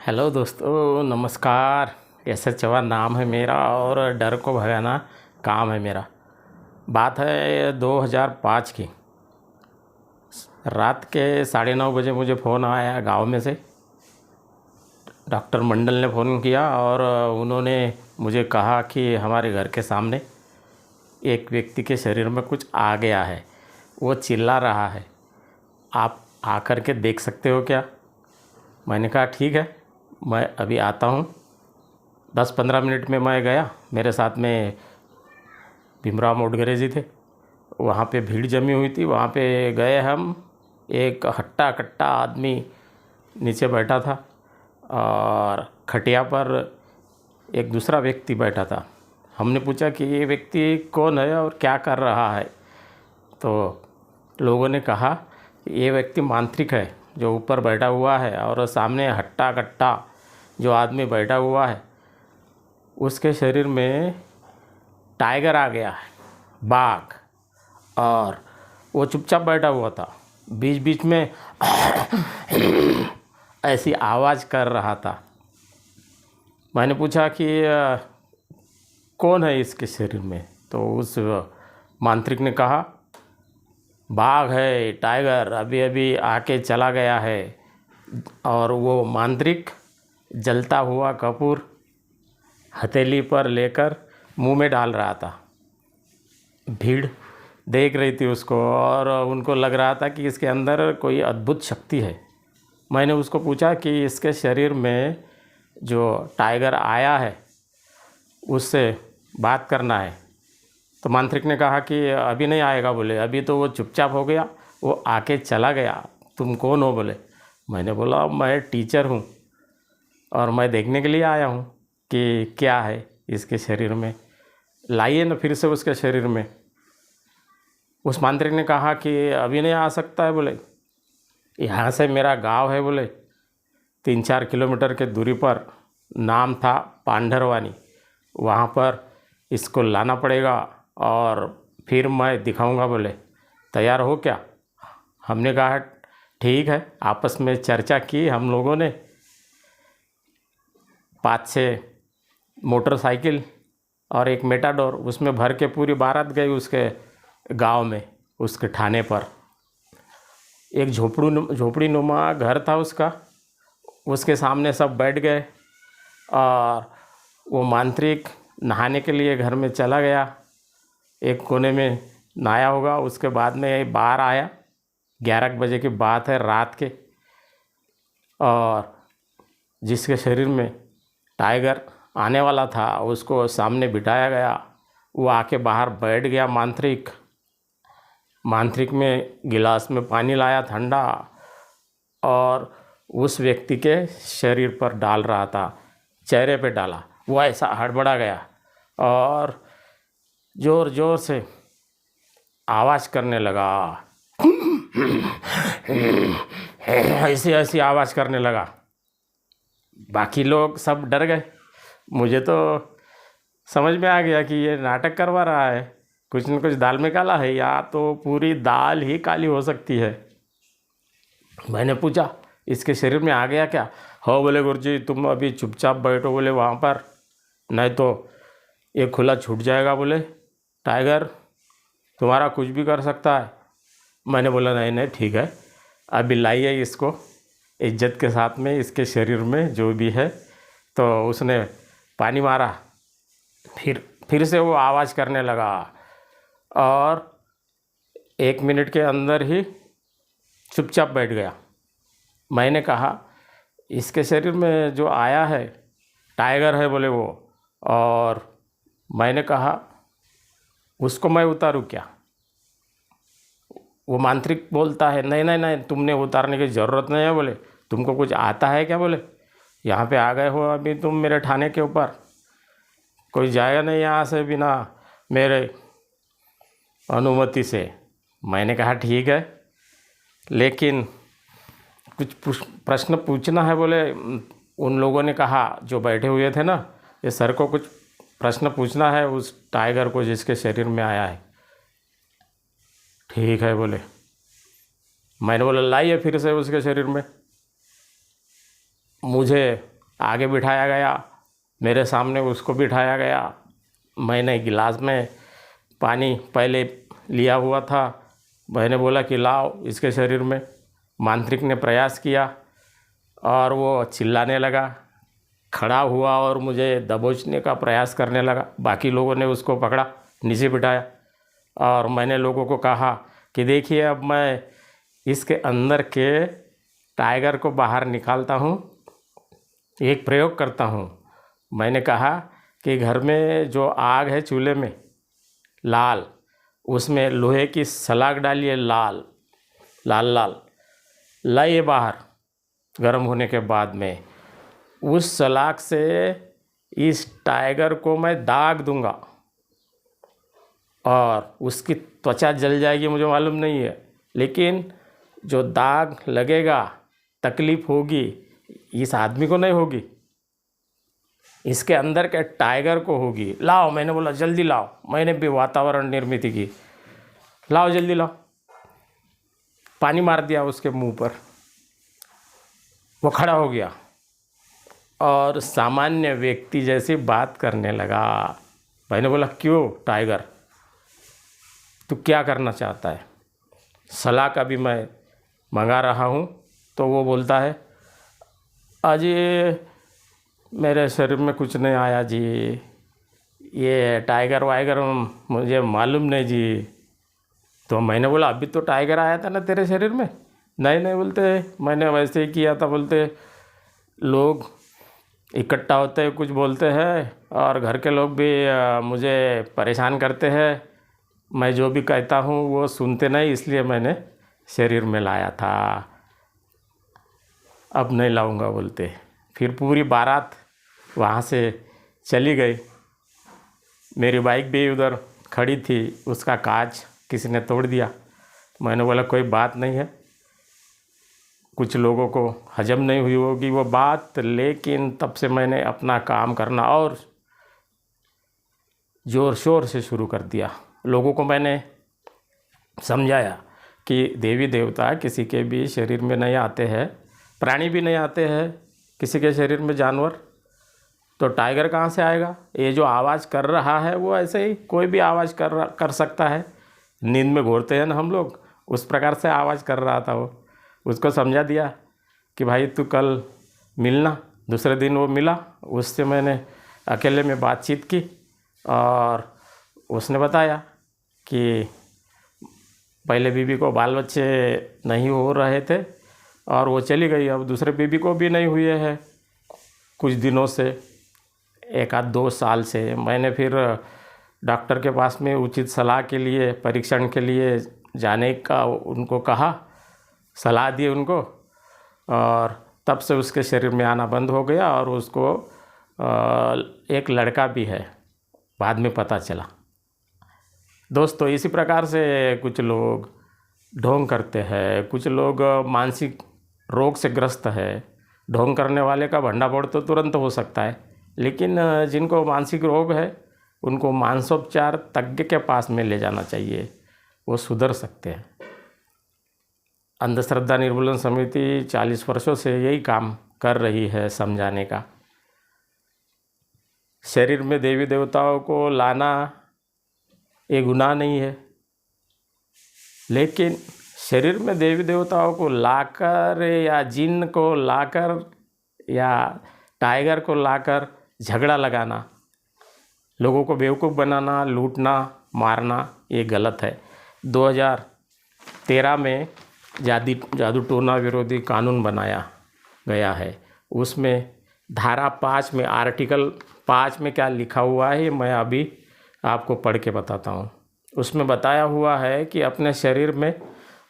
Hello दोस्तों, नमस्कार। S H Chauhan नाम है मेरा और डर को भगाना काम है मेरा। बात है 2005 की। रात के 9:30 बजे मुझे फ़ोन आया गांव में से। डॉक्टर मंडल ने फ़ोन किया और उन्होंने मुझे कहा कि हमारे घर के सामने एक व्यक्ति के शरीर में कुछ आ गया है, वो चिल्ला रहा है, आप आकर के देख सकते हो क्या? मैंने कहा ठीक है, मैं अभी आता हूँ। 10-15 मिनट में मैं गया। मेरे साथ में भीमराव मोटघरे जी थे। वहाँ पे भीड़ जमी हुई थी, वहाँ पे गए हम। एक हट्टा कट्टा आदमी नीचे बैठा था और खटिया पर एक दूसरा व्यक्ति बैठा था। हमने पूछा कि ये व्यक्ति कौन है और क्या कर रहा है, तो लोगों ने कहा कि ये व्यक्ति मांत्रिक है जो ऊपर बैठा हुआ है, और सामने हट्टा कट्टा जो आदमी बैठा हुआ है उसके शरीर में टाइगर आ गया है, बाघ, और वो चुपचाप बैठा हुआ था। बीच बीच में ऐसी आवाज़ कर रहा था। मैंने पूछा कि कौन है इसके शरीर में, तो उस मांत्रिक ने कहा बाघ है, टाइगर अभी अभी आके चला गया है। और वो मांत्रिक जलता हुआ कपूर हथेली पर लेकर मुंह में डाल रहा था। भीड़ देख रही थी उसको और उनको लग रहा था कि इसके अंदर कोई अद्भुत शक्ति है। मैंने उसको पूछा कि इसके शरीर में जो टाइगर आया है उससे बात करना है, तो मांत्रिक ने कहा कि अभी नहीं आएगा बोले, अभी तो वो चुपचाप हो गया, वो आके चला गया। तुम कौन हो बोले। मैंने बोला मैं टीचर हूँ और मैं देखने के लिए आया हूँ कि क्या है इसके शरीर में, लाइए ना फिर से उसके शरीर में। उस मांत्रिक ने कहा कि अभी नहीं आ सकता है बोले, यहाँ से मेरा गांव है बोले 3-4 किलोमीटर के दूरी पर, नाम था पांडरवानी, वहाँ पर इसको लाना पड़ेगा और फिर मैं दिखाऊंगा बोले, तैयार हो क्या? हमने कहा ठीक है। आपस में चर्चा की हम लोगों ने। 5-6 मोटरसाइकिल और एक मेटाडोर, उसमें भर के पूरी बारात गई उसके गांव में, उसके थाने पर। एक झोपड़ी नुमा घर था उसका, उसके सामने सब बैठ गए और वो मांत्रिक नहाने के लिए घर में चला गया। एक कोने में नहाया होगा, उसके बाद में बाहर आया। 11 बजे की बात है रात के। और जिसके शरीर में टाइगर आने वाला था उसको सामने बिठाया गया। वो आके बाहर बैठ गया मांत्रिक। मांत्रिक में गिलास में पानी लाया ठंडा और उस व्यक्ति के शरीर पर डाल रहा था, चेहरे पे डाला। वो ऐसा हड़बड़ा गया और ज़ोर ज़ोर से आवाज़ करने लगा, ऐसी ऐसी आवाज़ करने लगा। बाकी लोग सब डर गए। मुझे तो समझ में आ गया कि ये नाटक करवा रहा है, कुछ न कुछ दाल में काला है, या तो पूरी दाल ही काली हो सकती है। मैंने पूछा इसके शरीर में आ गया क्या? हो बोले गुरुजी, तुम अभी चुपचाप बैठो बोले वहाँ पर, नहीं तो ये खुला छूट जाएगा बोले, टाइगर तुम्हारा कुछ भी कर सकता है। मैंने बोला नहीं नहीं ठीक है, अभी लाइए इसको इज्जत के साथ में, इसके शरीर में जो भी है। तो उसने पानी मारा, फिर से वो आवाज़ करने लगा और 1 मिनट के अंदर ही चुपचाप बैठ गया। मैंने कहा इसके शरीर में जो आया है टाइगर है बोले वो, और मैंने कहा उसको मैं उतारूँ क्या? वो मांत्रिक बोलता है नहीं नहीं नहीं, तुमने उतारने की ज़रूरत नहीं है बोले, तुमको कुछ आता है क्या बोले, यहाँ पे आ गए हो अभी तुम मेरे थाने के ऊपर, कोई जाएगा नहीं यहाँ से बिना मेरे अनुमति से। मैंने कहा ठीक है, लेकिन कुछ प्रश्न पूछना है बोले। उन लोगों ने कहा जो बैठे हुए थे ना, ये सर को कुछ प्रश्न पूछना है उस टाइगर को जिसके शरीर में आया है। ठीक है बोले। मैंने बोला लाइए फिर से उसके शरीर में। मुझे आगे बिठाया गया, मेरे सामने उसको बिठाया गया। मैंने गिलास में पानी पहले लिया हुआ था, मैंने बोला कि लाओ इसके शरीर में। मांत्रिक ने प्रयास किया और वो चिल्लाने लगा, खड़ा हुआ और मुझे दबोचने का प्रयास करने लगा। बाकी लोगों ने उसको पकड़ा, नीचे बिठाया और मैंने लोगों को कहा कि देखिए अब मैं इसके अंदर के टाइगर को बाहर निकालता हूँ, एक प्रयोग करता हूँ। मैंने कहा कि घर में जो आग है चूल्हे में लाल, उसमें लोहे की सलाख डालिए, लाल लाल लाल लाइए बाहर। गर्म होने के बाद में उस सलाख से इस टाइगर को मैं दाग दूंगा और उसकी त्वचा जल जाएगी, मुझे मालूम नहीं है, लेकिन जो दाग लगेगा, तकलीफ़ होगी, इस आदमी को नहीं होगी, इसके अंदर के टाइगर को होगी। लाओ, मैंने बोला जल्दी लाओ। मैंने भी वातावरण निर्मित की, लाओ जल्दी लाओ। पानी मार दिया उसके मुंह पर, वो खड़ा हो गया और सामान्य व्यक्ति जैसी बात करने लगा। मैंने बोला क्यों टाइगर, तू क्या करना चाहता है? सलाह का भी मैं मंगा रहा हूँ। तो वो बोलता है, अजी मेरे शरीर में कुछ नहीं आया जी, ये टाइगर वाइगर मुझे मालूम नहीं जी। तो मैंने बोला अभी तो टाइगर आया था ना तेरे शरीर में? नहीं नहीं बोलते, मैंने वैसे ही किया था। बोलते लोग इकट्ठा होते हैं, कुछ बोलते हैं और घर के लोग भी मुझे परेशान करते हैं, मैं जो भी कहता हूँ वो सुनते नहीं, इसलिए मैंने शरीर में लाया था, अब नहीं लाऊंगा बोलते। फिर पूरी बारात वहाँ से चली गई। मेरी बाइक भी उधर खड़ी थी, उसका कांच किसी ने तोड़ दिया। मैंने बोला कोई बात नहीं है, कुछ लोगों को हजम नहीं हुई होगी वो बात, लेकिन तब से मैंने अपना काम करना और ज़ोर शोर से शुरू कर दिया। लोगों को मैंने समझाया कि देवी देवता किसी के भी शरीर में नहीं आते हैं, प्राणी भी नहीं आते हैं किसी के शरीर में, जानवर, तो टाइगर कहाँ से आएगा? ये जो आवाज़ कर रहा है वो ऐसे ही कोई भी आवाज़ कर सकता है। नींद में घोरते हैं ना हम लोग, उस प्रकार से आवाज़ कर रहा था वो। उसको समझा दिया कि भाई तू कल मिलना। दूसरे दिन वो मिला, उससे मैंने अकेले में बातचीत की और उसने बताया कि पहले बीबी को बाल बच्चे नहीं हो रहे थे और वो चली गई, अब दूसरे बीबी को भी नहीं हुए हैं कुछ दिनों से, 1-2 साल से। मैंने फिर डॉक्टर के पास में उचित सलाह के लिए, परीक्षण के लिए जाने का उनको कहा, सलाह दी उनको, और तब से उसके शरीर में आना बंद हो गया और उसको एक लड़का भी है, बाद में पता चला। दोस्तों इसी प्रकार से कुछ लोग ढोंग करते हैं, कुछ लोग मानसिक रोग से ग्रस्त है। ढोंग करने वाले का भंडाफोड़ तो तुरंत हो सकता है, लेकिन जिनको मानसिक रोग है उनको मानसोपचार तज्ञ के पास में ले जाना चाहिए, वो सुधर सकते हैं। अंधश्रद्धा निर्मूलन समिति 40 वर्षों से यही काम कर रही है, समझाने का। शरीर में देवी देवताओं को लाना ये गुनाह नहीं है, लेकिन शरीर में देवी देवताओं को लाकर या जिन को लाकर या टाइगर को लाकर झगड़ा लगाना, लोगों को बेवकूफ़ बनाना, लूटना, मारना, ये गलत है। 2013 में जादू टोना विरोधी कानून बनाया गया है। उसमें धारा 5 में, आर्टिकल 5 में क्या लिखा हुआ है मैं अभी आपको पढ़ के बताता हूँ। उसमें बताया हुआ है कि अपने शरीर में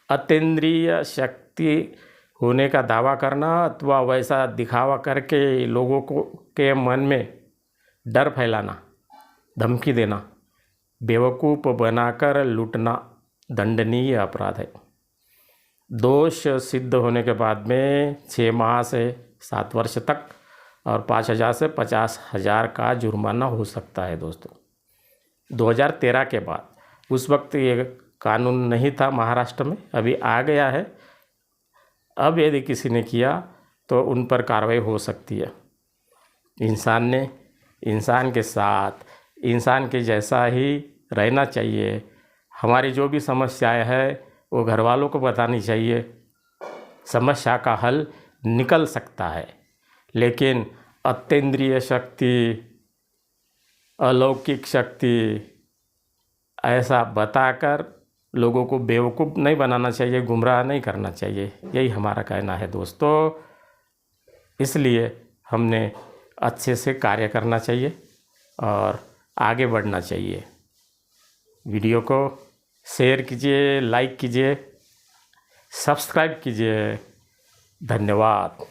अतीन्द्रिय शक्ति होने का दावा करना अथवा वैसा दिखावा करके लोगों को के मन में डर फैलाना, धमकी देना, बेवकूफ़ बनाकर लूटना दंडनीय अपराध है। दोष सिद्ध होने के बाद में 6 माह से 7 वर्ष तक और 5,000 से 50,000 का जुर्माना हो सकता है। दोस्तों 2013 के बाद, उस वक्त ये कानून नहीं था महाराष्ट्र में, अभी आ गया है। अब यदि किसी ने किया तो उन पर कार्रवाई हो सकती है। इंसान ने इंसान के साथ इंसान के जैसा ही रहना चाहिए। हमारी जो भी समस्याएं है वो घर वालों को बतानी चाहिए। समस्या का हल निकल सकता है, लेकिन अतीन्द्रिय शक्ति, अलौकिक शक्ति ऐसा बताकर लोगों को बेवकूफ़ नहीं बनाना चाहिए, गुमराह नहीं करना चाहिए। यही हमारा कहना है दोस्तों। इसलिए हमने अच्छे से कार्य करना चाहिए और आगे बढ़ना चाहिए। वीडियो को शेयर कीजिए, लाइक कीजिए, सब्सक्राइब कीजिए। धन्यवाद।